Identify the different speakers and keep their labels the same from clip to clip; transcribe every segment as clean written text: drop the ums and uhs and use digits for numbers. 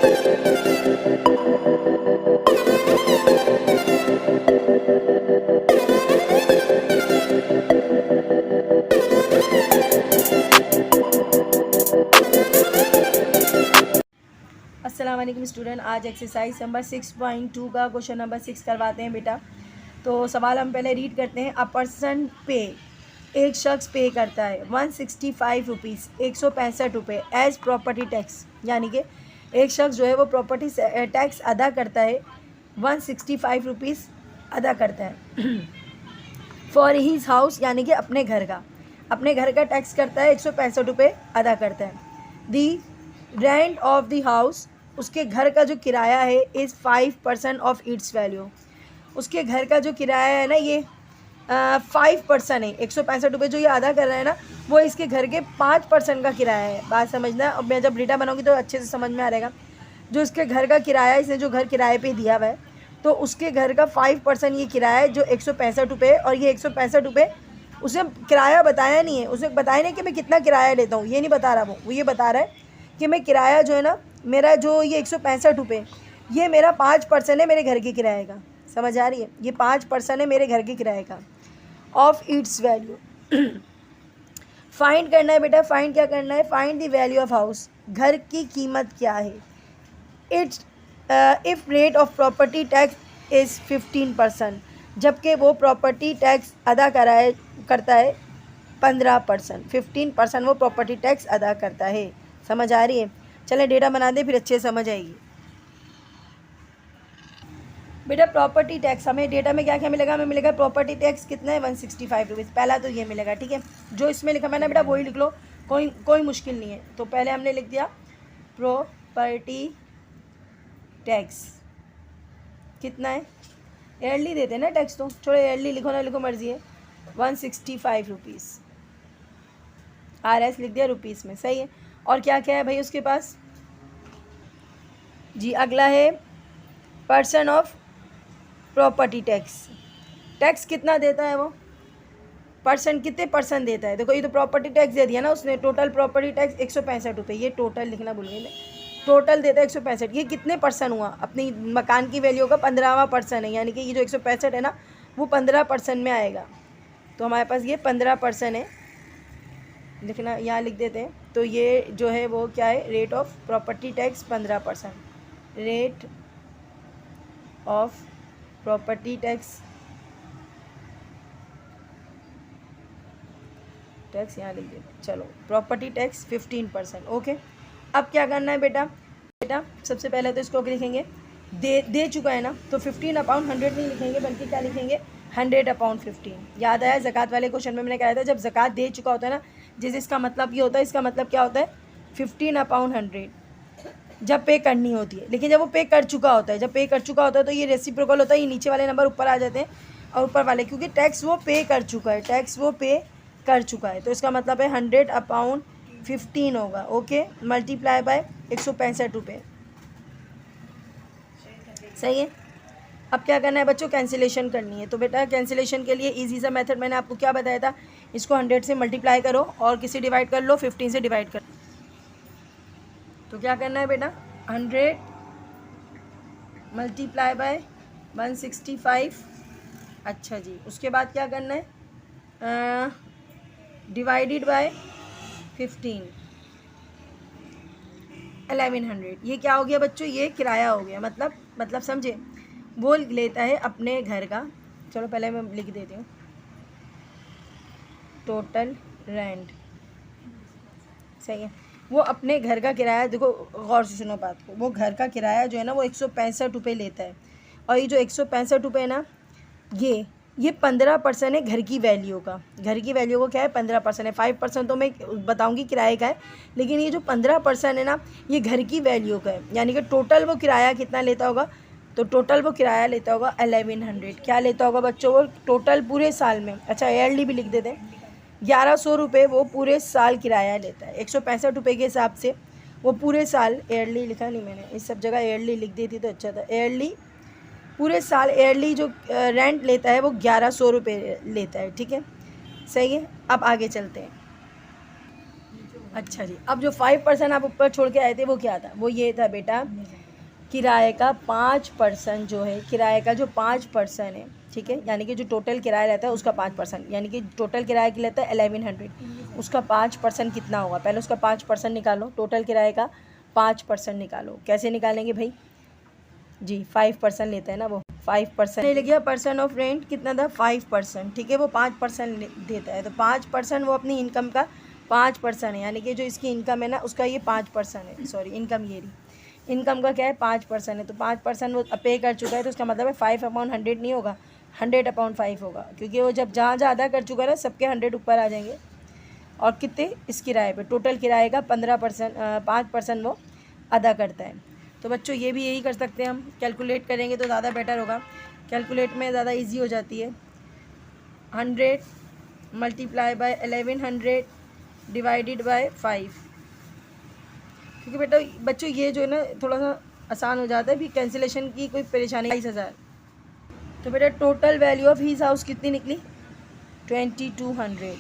Speaker 1: अस्सलाम वालेकुम स्टूडेंट, आज एक्सरसाइज नंबर 6.2 का क्वेश्चन नंबर 6 करवाते हैं बेटा। तो सवाल हम पहले रीड करते हैं। अ पर्सन पे, एक शख्स पे करता है 165 रुपीज़, 165 रुपये एज प्रॉपर्टी टैक्स, यानी कि एक शख्स जो है वो प्रॉपर्टी टैक्स अदा करता है, 165 रुपीज़ अदा करता है फॉर हीज़ हाउस, यानी कि अपने घर का टैक्स करता है, 165 रुपये अदा करता है। दी रेंट ऑफ द हाउस, उसके घर का जो किराया है, इज़ 5% ऑफ इट्स वैल्यू। उसके घर का जो किराया है ना, ये 5% है। 165 रुपये जो ये अदा कर रहा है ना, वो इसके घर के 5% का किराया है। बात समझना, और मैं जब डेटा बनाऊंगी तो अच्छे से समझ में आ रहेगा। जो इसके घर का किराया, इसने जो घर किराए पे दिया हुआ है, तो उसके घर का 5% ये किराया है, जो 165 रुपये। और ये 165 रुपये उसे किराया बताया नहीं है, उसे बताया नहीं कि मैं कितना किराया लेता हूँ, ये नहीं बता रहा वो ये बता रहा है कि मैं किराया जो है ना, मेरा जो ये 165 रुपये, ये मेरा 5% है मेरे घर के किराए का। समझ आ रही है? ये 5% है मेरे घर के किराए का ऑफ इट्स वैल्यू। फाइंड करना है बेटा। फाइंड क्या करना है? Find the value of house, घर की कीमत क्या है। It's if rate of property tax is 15%, जबकि वो प्रॉपर्टी टैक्स अदा करता है 15%। 15% वो प्रॉपर्टी टैक्स अदा करता है। समझ आ रही है? चलें डेटा बना दें, फिर अच्छे समझ आएगी बेटा। प्रॉपर्टी टैक्स हमें डेटा में क्या क्या मिलेगा? हमें मिलेगा प्रॉपर्टी टैक्स कितना है, 165 रुपीज़। पहला तो ये मिलेगा, ठीक है। जो इसमें लिखा मैंने बेटा वही लिख लो, कोई मुश्किल नहीं है। तो पहले हमने लिख दिया प्रॉपर्टी टैक्स कितना है। ईयरली देते हैं ना टैक्स, तो छोड़ो ईयरली लिखो ना लिखो, मर्जी है। 165 रुपीज़, RS लिख दिया रुपीज़ में, सही है। और क्या क्या है भाई उसके पास जी? अगला है person of property tax. Tax कितना देता है वो? पर्सन कितने परसेंट देता है? देखो ये तो प्रॉपर्टी टैक्स दे दिया ना उसने। टोटल प्रॉपर्टी टैक्स 165 रुपये, ये टोटल लिखना भूल गई मैं। टोटल देता है 165। ये कितने परसेंट हुआ? अपनी मकान की वैल्यू का 15वां परसेंट है, यानी कि ये जो 165 है ना, वो 15% में आएगा। तो हमारे पास ये 15% है, लिखना यहाँ लिख देते हैं। तो ये जो है वो क्या है? Rate of property tax 15%। Rate of property tax यहाँ लिख देते हैं। चलो प्रॉपर्टी टैक्स 15%, ओके। अब क्या करना है बेटा? सबसे पहले तो इसको लिखेंगे, दे चुका है ना, तो 15/100 नहीं लिखेंगे, बल्कि क्या लिखेंगे? 100/15। याद आया ज़कात वाले क्वेश्चन में मैंने कहा था, जब ज़कात दे चुका होता है ना, इसका मतलब ये होता है, इसका मतलब क्या होता है? 15/100 जब पे करनी होती है। लेकिन जब वो पे कर चुका होता है, तो ये रेसिप्रोकल होता है, ये नीचे वाले नंबर ऊपर आ जाते हैं, और ऊपर वाले, क्योंकि टैक्स वो पे कर चुका है, तो इसका मतलब है 100/15 होगा, ओके। मल्टीप्लाई बाय 165 रुपये, सही है। अब क्या करना है बच्चों? कैंसिलेशन करनी है। तो बेटा कैंसिलेशन के लिए इजी सा मेथड मैंने आपको क्या बताया था? इसको 100 से मल्टीप्लाई करो और किसी डिवाइड कर लो, 15 से डिवाइड कर। तो क्या करना है बेटा? 100 मल्टीप्लाई बाय 165। अच्छा जी, उसके बाद क्या करना है? Divided by 15, 1100। ये क्या हो गया बच्चों? ये किराया हो गया। मतलब समझे? वो लेता है अपने घर का, चलो पहले मैं लिख देती हूँ, टोटल रेंट, सही है। वो अपने घर का किराया, देखो गौर से सुनो बात को, वो घर का किराया जो है ना, वो 165 रुपये लेता है। और ये जो 165 रुपये है ना, ये 15% है घर की वैल्यू का। घर की वैल्यू को क्या है? 15% है। 5% तो मैं बताऊंगी किराए का है, लेकिन ये जो 15% है ना, ये घर की वैल्यू का है। यानी कि टोटल वो किराया कितना लेता होगा? तो टोटल वो किराया लेता होगा 1100। क्या लेता होगा बच्चों वो टोटल पूरे साल में? अच्छा ईयरली भी लिख देते हैं। 1100 रुपये वो पूरे साल किराया लेता है। 165 रुपये के हिसाब से वो पूरे साल, ईयरली लिखा नहीं मैंने, इस सब जगह ईयरली लिख देती तो अच्छा था। ईयरली, पूरे साल ईयरली जो रेंट लेता है वो 1100 रुपये लेता है, ठीक है, सही है। अब आगे चलते हैं। अच्छा जी, अब जो 5% आप ऊपर छोड़ के आए थे वो क्या था? वो ये था बेटा, किराए का 5% जो है, किराए का जो 5% है, ठीक है, यानी कि जो टोटल किराया रहता है उसका 5%, यानी कि टोटल किराया की लेता है 1100, उसका 5% कितना होगा? पहले उसका 5% निकालो, टोटल किराए का 5% निकालो। कैसे निकालेंगे भाई जी? 5% लेते हैं ना वो, 5% ले गया। पर्सन ऑफ रेंट कितना था? 5%, ठीक है, वो 5% देता है, तो 5% वो अपनी इनकम का 5% है, यानी कि जो इसकी इनकम है ना उसका ये 5% है, सॉरी इनकम, ये रही इनकम का क्या है? 5% है, तो 5% वो पे कर चुका है, तो उसका मतलब है 5/100 नहीं होगा, 100/5 होगा, क्योंकि वो जब जहाँ जहाँ अदा कर चुका है ना सबके 100 ऊपर आ जाएंगे। और कितने? इस किराए पे, टोटल किराए का 5% वो अदा करता है। तो बच्चों ये भी यही कर सकते हैं हम, कैलकुलेट करेंगे तो ज़्यादा बेटर होगा, कैलकुलेट में ज़्यादा इजी हो जाती है। 100 मल्टीप्लाई बाय 1100 डिवाइडेड बाय 5, क्योंकि बेटा बच्चों ये जो है ना थोड़ा सा आसान हो जाता है, भी कैंसिलेशन की कोई परेशानी। 22,000, तो बेटा total value of his house कितनी निकली? 2200,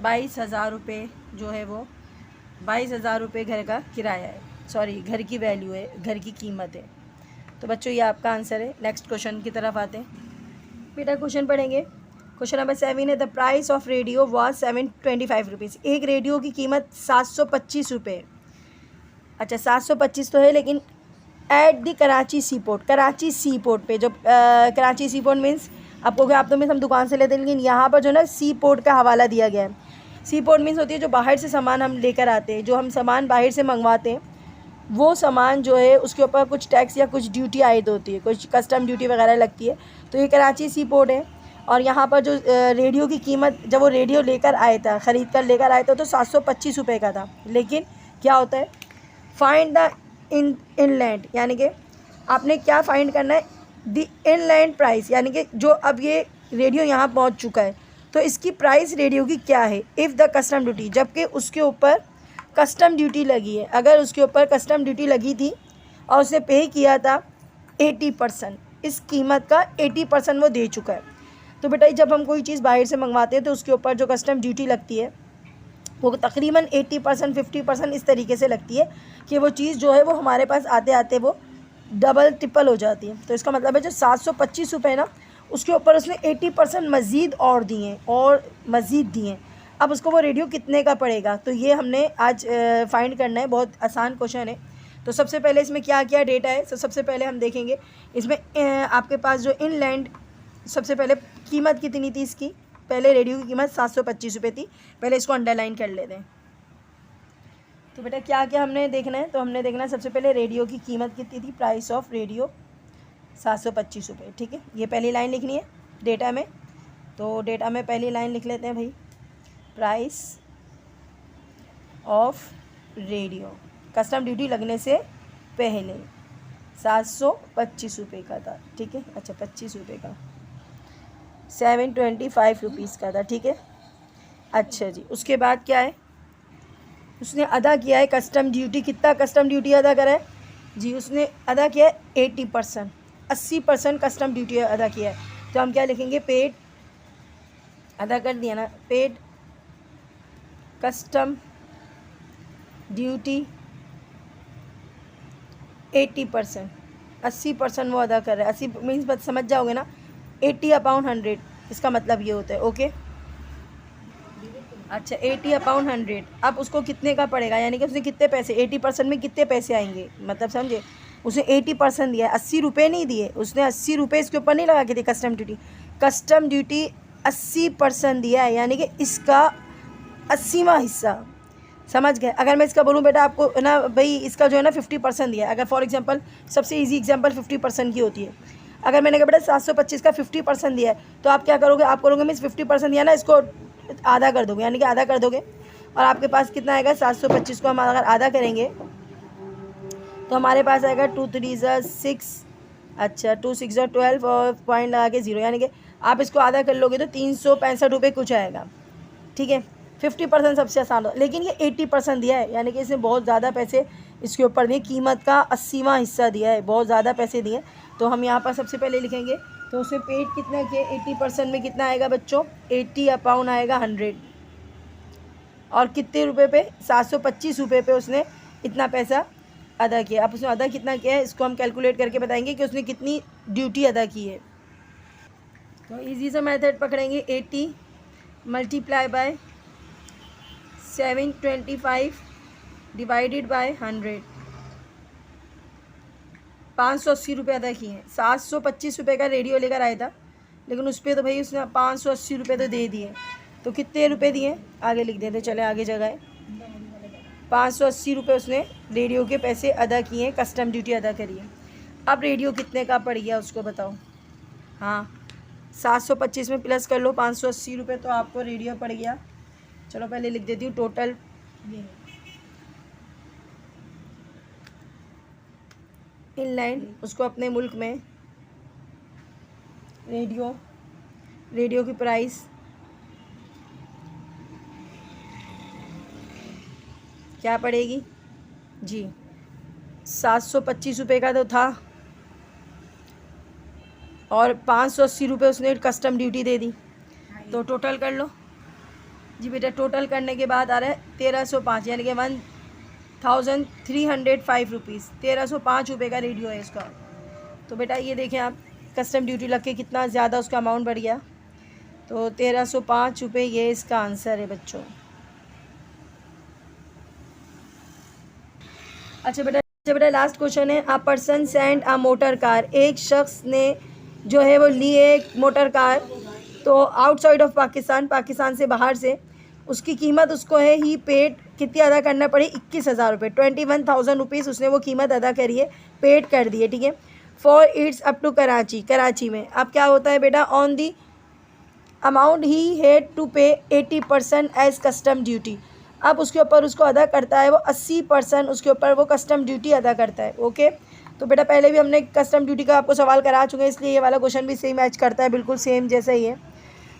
Speaker 1: 22,000 रुपये जो है वो 22,000 रुपये घर का किराया है, सॉरी घर की वैल्यू है, घर की कीमत है। तो बच्चों ये आपका आंसर है। नेक्स्ट क्वेश्चन की तरफ आते हैं बेटा, क्वेश्चन पढ़ेंगे। क्वेश्चन नंबर 7 है, the price of radio was 725 rupees. एक रेडियो की कीमत 725 रुपये। अच्छा 725 तो है, लेकिन at the Karachi sea port, Karachi sea port पे, जो कराची सी पोर्ट मीन्स आपको क्या, आप तो मीन्स हम दुकान से लेते हैं, लेकिन यहाँ पर जो ना सी पोर्ट का हवाला दिया गया है। सी पोर्ट मीन्स होती है जो बाहर से सामान हम लेकर आते हैं, जो हम सामान बाहर से मंगवाते हैं, वो सामान जो है उसके ऊपर कुछ टैक्स या कुछ ड्यूटी आयद होती है, कुछ कस्टम ड्यूटी वगैरह लगती है। तो ये कराची सी पोर्ट है, और यहाँ पर जो रेडियो की कीमत, जब वो रेडियो लेकर आया था, ख़रीद कर लेकर आया था, तो 725 रुपये का था। लेकिन क्या होता है, फाइंड द इनलैंड, यानी कि आपने क्या फाइंड करना है? द इनलैंड प्राइस, यानी कि जो अब ये रेडियो यहाँ पहुँच चुका है तो इसकी प्राइस रेडियो की क्या है? इफ़ द कस्टम ड्यूटी, जबकि उसके ऊपर कस्टम ड्यूटी लगी है, अगर उसके ऊपर कस्टम ड्यूटी लगी थी और उसने पे किया था 80%, इस कीमत का 80% वो दे चुका है। तो बेटा जब हम कोई चीज़ बाहर से मंगवाते हैं तो उसके ऊपर जो कस्टम ड्यूटी लगती है वो तकरीबन 80%, 50% इस तरीके से लगती है कि वो चीज़ जो है वो हमारे पास आते आते वो डबल ट्रिपल हो जाती है। तो इसका मतलब है जो 725 रुपये ना, उसके ऊपर उसने 80% मज़ीद और दिए, और मज़ीद दिए। अब उसको वो रेडियो कितने का पड़ेगा, तो ये हमने आज फाइंड करना है। बहुत आसान क्वेश्चन है। तो सबसे पहले इसमें क्या क्या डेटा है, तो सबसे पहले हम देखेंगे इसमें आपके पास जो इनलैंड, सबसे पहले कीमत कितनी थी इसकी? पहले रेडियो की कीमत 725 रुपये थी, पहले इसको अंडरलाइन कर लेते हैं। तो बेटा क्या क्या हमने देखना है? तो हमने देखना है सबसे पहले रेडियो की कीमत कितनी थी, प्राइस ऑफ रेडियो 725 रुपये, ठीक है। ये पहली लाइन लिखनी है डेटा में, तो डेटा में पहली लाइन लिख लेते हैं भाई, price of radio custom duty लगने से पहले 725 रुपये का था, ठीक है। अच्छा 25 रुपये का, 725 रुपीज़ का था, ठीक है। अच्छा जी, उसके बाद क्या है, उसने अदा किया है कस्टम ड्यूटी। कितना कस्टम ड्यूटी अदा करा है जी? उसने अदा किया है 80%, 80% कस्टम ड्यूटी अदा किया है। तो हम क्या लिखेंगे? पेड, अदा कर दिया ना, पेड कस्टम ड्यूटी 80%, 80% वो अदा कर रहा है। 80 मीन्स बस समझ जाओगे ना, 80/100, इसका मतलब ये होता है, ओके। अच्छा 80/100, अब उसको कितने का पड़ेगा, यानी कि उसने कितने पैसे, 80% में कितने पैसे आएंगे, मतलब समझे, उसने 80% दिया है, 80 रुपये नहीं दिए उसने, 80 रुपये इसके ऊपर नहीं लगा के दी कस्टम ड्यूटी। कस्टम ड्यूटी 80% दिया है, यानी कि इसका 80वां हिस्सा, समझ गए। अगर मैं इसका बोलूँ बेटा आपको ना भाई, इसका जो है ना 50% दिया है। अगर फॉर एग्जांपल, सबसे इजी एग्जांपल 50% की होती है। अगर मैंने कहा बेटा 725 का 50% दिया है, तो आप क्या करोगे? आप करोगे मीन्स 50% दिया ना, इसको आधा कर दोगे, यानी कि आधा कर दोगे, और आपके पास कितना आएगा? 725 को हम अगर आधा करेंगे तो हमारे पास आएगा 2 3 6, अच्छा 2 6 12, और पॉइंट लगा के 0, यानी कि आप इसको आधा कर लोगे तो 365 रुपये कुछ आएगा, ठीक है। 50% सबसे आसान हो, लेकिन ये 80% दिया है, यानी कि इसने बहुत ज़्यादा पैसे इसके ऊपर दिए, कीमत का 80वां हिस्सा दिया है, बहुत ज़्यादा पैसे दिए। तो हम यहाँ पर सबसे पहले लिखेंगे, तो उसमें पेड कितना किया? 80% में कितना आएगा बच्चों? 80/100 आएगा, 100, और कितने रुपए पे, 725 रुपये पे उसने इतना पैसा अदा किया। अब उसने अदा कितना किया है इसको हम कैलकुलेट करके बताएंगे कि उसने कितनी ड्यूटी अदा की है। तो इजी सा मेथड पकड़ेंगे, 80 मल्टीप्लाई बाय 725 डिवाइडेड बाय 100। 580 रुपये अदा किए हैं। 725 रुपये का रेडियो लेकर आया था, लेकिन उस पर तो भाई उसने 580 रुपये तो दे दिए। तो कितने रुपए दिए आगे लिख देते, चले आगे जगह है। 580 रुपये उसने रेडियो के पैसे अदा किए, कस्टम ड्यूटी अदा करी है। अब रेडियो कितने का पड़ गया उसको बताओ। हाँ, 725 में प्लस कर लो 580 रुपये, तो आपको रेडियो पड़ गया। चलो पहले लिख देती हूँ टोटल। इनलाइन उसको अपने मुल्क में रेडियो की प्राइस क्या पड़ेगी जी, 725 रुपये का तो था और 580 रुपये उसने कस्टम ड्यूटी दे दी। तो टोटल कर लो जी बेटा। टोटल करने के बाद आ रहा है 1305, यानी कि 1305 रुपीज़। 1305 रुपये का रेडियो है इसका। तो बेटा ये देखें आप, कस्टम ड्यूटी लग के कितना ज़्यादा उसका अमाउंट बढ़ गया। तो 1305 रुपये ये इसका आंसर है बच्चों। अच्छा बेटा लास्ट क्वेश्चन है। A person send a motor car. एक शख्स ने जो है वो ली एक मोटर कार, तो आउटसाइड ऑफ पाकिस्तान, पाकिस्तान से बाहर से। उसकी कीमत उसको है ही पेड, कितनी अदा करना पड़ी, 21,000 रुपये, 21,000 रुपीज़ उसने वो कीमत अदा करी है, पेड कर दी है, ठीक है। For its up to Karachi, Karachi में। अब क्या होता है बेटा, on the amount he had to pay 80% as custom duty. अब उसके ऊपर उसको अदा करता है वो 80% उसके ऊपर वो कस्टम ड्यूटी अदा करता है। ओके, तो बेटा पहले भी हमने कस्टम ड्यूटी का आपको सवाल करा चुके हैं, इसलिए ये वाला क्वेश्चन भी सेम मैच करता है, बिल्कुल सेम जैसा ही है।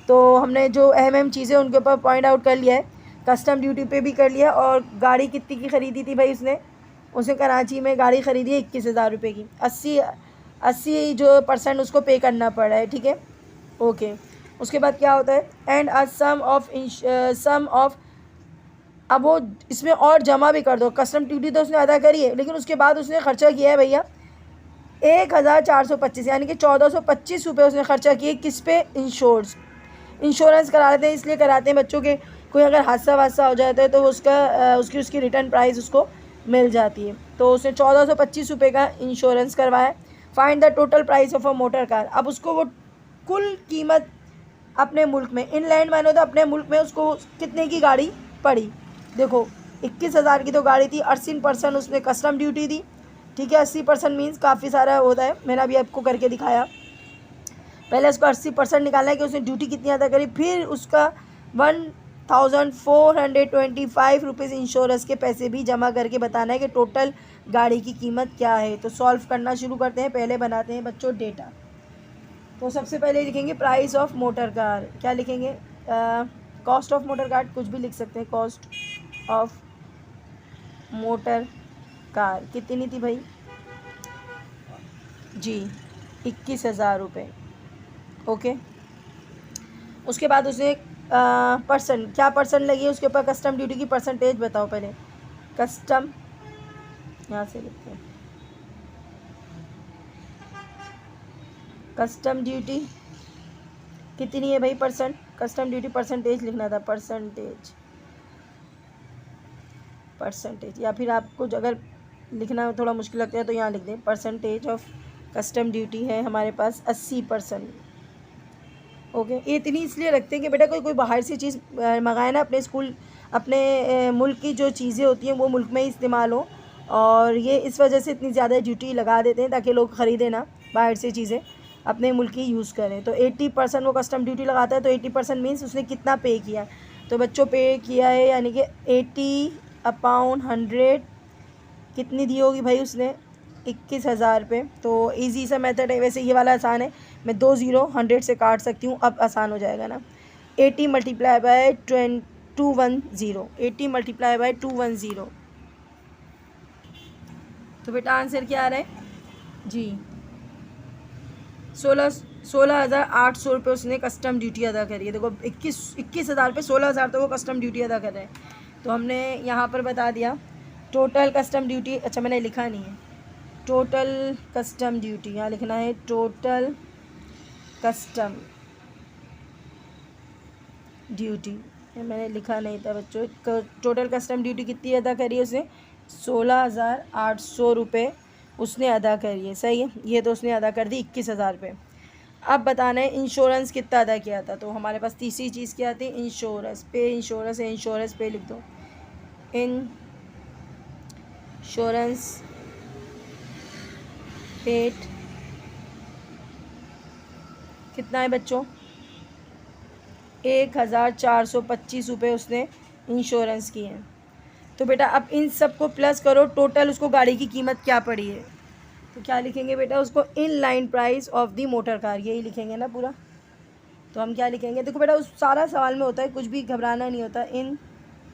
Speaker 1: तो हमने जो अहम चीज़ें उनके ऊपर पॉइंट आउट कर लिया है, कस्टम ड्यूटी पे भी कर लिया। और गाड़ी कितनी की ख़रीदी थी भाई उसने कराची में गाड़ी ख़रीदी है 21,000 रुपये की। 80 जो % उसको पे करना पड़ा है, ठीक है। ओके, उसके बाद क्या होता है, एंड अ सम ऑफ अब वो इसमें और जमा भी कर दो। कस्टम ड्यूटी तो उसने अदा करी है, लेकिन उसके बाद उसने ख़र्चा किया है भैया 1425, यानी कि 1425 रुपये उसने ख़र्चा किए किस पे, इंश्योरेंस कराते हैं। इसलिए कराते हैं बच्चों के, कोई अगर हादसा हो जाता है तो उसकी रिटर्न प्राइस उसको मिल जाती है। तो उसने 1425 रुपये का इंश्योरेंस करवाया। Find the total price of a motor car. अब उसको वो कुल कीमत अपने मुल्क में, इनलैंड मानो तो अपने मुल्क में उसको कितने की गाड़ी पड़ी। देखो 21,000 की तो गाड़ी थी, 80% उसने कस्टम ड्यूटी दी, ठीक है। 80% मीन्स काफ़ी सारा होता है, मैंने अभी आपको करके दिखाया। पहले उसको 80% निकालना है कि उसने ड्यूटी कितनी अदा करी, फिर उसका 1,425 रुपीज़ इंश्योरेंस के पैसे भी जमा करके बताना है कि टोटल गाड़ी की कीमत क्या है। तो सॉल्व करना शुरू करते हैं। पहले बनाते हैं बच्चों डेटा। तो सबसे पहले लिखेंगे प्राइस ऑफ मोटर कार। क्या लिखेंगे, कॉस्ट ऑफ मोटर कार, कुछ भी लिख सकते हैं। कॉस्ट ऑफ मोटर कार कितनी थी भाई जी, 21,000 रुपये। ओके, उसके बाद उसने % क्या % लगी है उसके ऊपर कस्टम ड्यूटी की परसेंटेज बताओ पहले। कस्टम, यहाँ से लिखते हैं, कस्टम ड्यूटी कितनी है भाई, %। कस्टम ड्यूटी परसेंटेज लिखना था, परसेंटेज, या फिर आपको अगर लिखना थोड़ा मुश्किल लगता है तो यहाँ लिख दें। परसेंटेज ऑफ कस्टम ड्यूटी है हमारे पास 80%। ओके, ये इतनी इसलिए रखते हैं कि बेटा कोई बाहर से चीज़ मंगाए ना, अपने मुल्क की जो चीज़ें होती हैं वो मुल्क में ही इस्तेमाल हो, और ये इस वजह से इतनी ज़्यादा ड्यूटी लगा देते हैं ताकि लोग ख़रीदें ना बाहर से चीज़ें, अपने मुल्क की यूज़ करें। तो 80% वो कस्टम ड्यूटी लगाता है। तो 80% मीन्स उसने कितना पे किया, तो बच्चों पे किया है यानी कि 80/100 कितनी दी होगी भाई उसने, 21,000 पे। तो इजी सा मेथड है, वैसे ये वाला आसान है, मैं 2 0 100 से काट सकती हूँ, अब आसान हो जाएगा ना। 80 मल्टीप्लाई बाय 210, 80 मल्टीप्लाई बाय 210। तो बेटा आंसर क्या आ रहा है जी, 16,800 रुपये उसने कस्टम ड्यूटी अदा करी है। देखो 21,000 पे 16,000 तो वो कस्टम ड्यूटी अदा कर रहे हैं। तो हमने यहाँ पर बता दिया टोटल कस्टम ड्यूटी। अच्छा मैंने लिखा नहीं है टोटल कस्टम ड्यूटी, यहाँ लिखना है टोटल कस्टम ड्यूटी, मैंने लिखा नहीं था बच्चों। टोटल कस्टम ड्यूटी कितनी अदा करी है उसने, 16,800 रुपये उसने अदा करी है। सही है, ये तो उसने अदा कर दी 21,000 रुपये। अब बताना है इंश्योरेंस कितना अदा किया था। तो हमारे पास तीसरी चीज़ क्या आती है, इंश्योरेंस पे। इंश्योरेंस है, इंश्योरेंस पे लिख दो, इंश्योरेंस पेड कितना है बच्चों, 1,425 रुपये उसने इंश्योरेंस की है। तो बेटा अब इन सब को प्लस करो, टोटल उसको गाड़ी की कीमत क्या पड़ी है। तो क्या लिखेंगे बेटा, उसको in line price of the motor car, यही लिखेंगे ना पूरा। तो हम क्या लिखेंगे, देखो बेटा उस सारा सवाल में होता है, कुछ भी घबराना नहीं होता। इन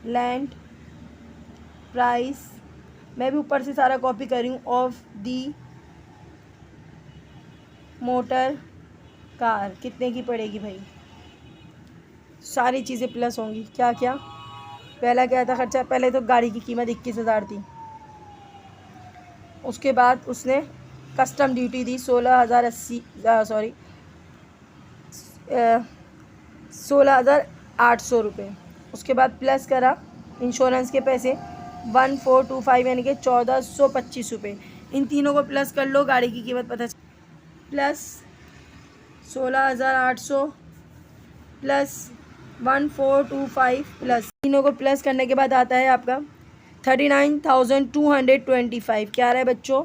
Speaker 1: लैंड प्राइस, मैं भी ऊपर से सारा कॉपी कर रही हूँ, ऑफ दी मोटर कार कितने की पड़ेगी भाई, सारी चीज़ें प्लस होंगी। क्या क्या, पहला क्या था खर्चा, पहले तो गाड़ी की कीमत 21,000 थी, उसके बाद उसने कस्टम ड्यूटी दी 16,800 रुपये। उसके बाद प्लस करा इंश्योरेंस के पैसे 1425 यानी कि 1,425 रुपये। इन तीनों को प्लस कर लो, गाड़ी की कीमत पता चल, प्लस 16,800 प्लस 1425 प्लस, तीनों को प्लस करने के बाद आता है आपका 39,225। क्या आ रहा है बच्चों,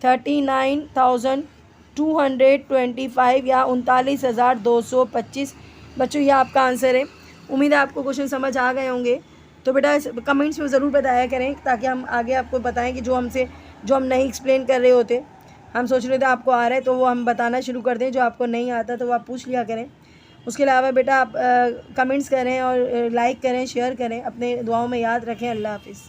Speaker 1: 39,225 या 39,225। बच्चों ये आपका आंसर है। उम्मीद है आपको क्वेश्चन समझ आ गए होंगे। तो बेटा कमेंट्स में ज़रूर बताया करें ताकि हम आगे आपको बताएं कि जो हम नहीं एक्सप्लेन कर रहे होते, हम सोच रहे थे आपको आ रहा है तो वो हम बताना शुरू कर दें, जो आपको नहीं आता तो वो आप पूछ लिया करें। उसके अलावा बेटा आप कमेंट्स करें और लाइक करें, शेयर करें, अपने दुआओं में याद रखें। अल्लाह हाफिज़।